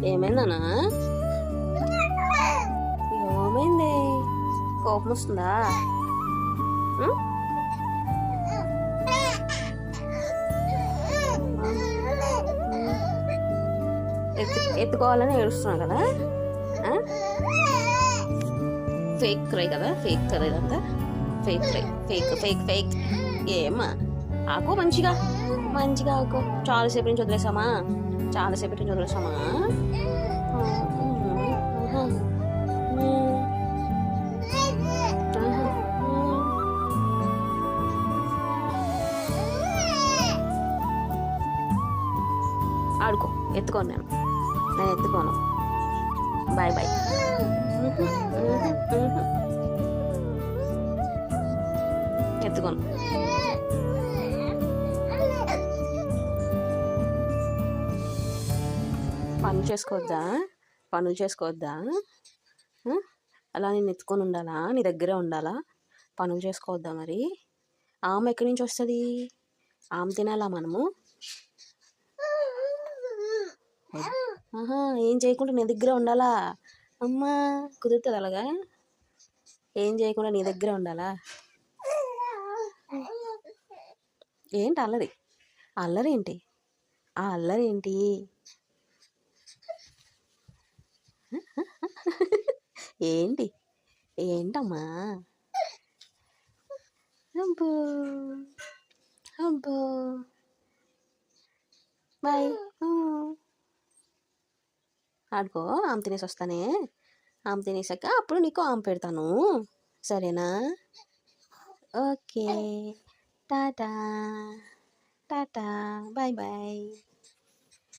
ఏమైందనా? ఏమైంది? కోపం వస్తుందా? ఉం? ఎత్తుకోవాలని ఏడుస్తున్నా కదా? ఫేక్ క్రై కదా, ఫేక్ కదా ఇదంతా, fake cry, fake fake fake. ఏమ్మా ఆకో, మంచిగా మంచిగా ఆకో. చాలాసేపు నుంచి వదిలేసామా, చాలాసేపు నుంచి వదిలేసామా. ఆడుకో, ఎత్తుకోను నేను ఎత్తుకోను. Bye bye. ఎత్తుకోను. పనులు చేసుకోవద్దా, పనులు చేసుకోవద్దా? అలా నేను ఎత్తుకొని ఉండాలా, నీ దగ్గరే ఉండాలా? పనులు చేసుకోవద్దా మరి? ఆమె ఎక్కడి నుంచి వస్తుంది? ఆమె తినాలా మనము? ఏం చేయకుండా నీ దగ్గరే ఉండాలా? అమ్మా కుదురుతుంది అలాగా? ఏం చేయకుండా నీ దగ్గరే ఉండాలా? ఏంటి అల్లరి? అల్లరి ఏంటి? ఆ అల్లరి ఏంటి? ఏంటి ఏంటమ్మా? అబ్బో అబ్బో. బాయ్. ఆడుకో, ఆమె తినేసి వస్తానే. ఆమె తినేసాక అప్పుడు నీకు ఆమె పెడతాను, సరేనా? Okay, ta-ta ta-ta, bye bye.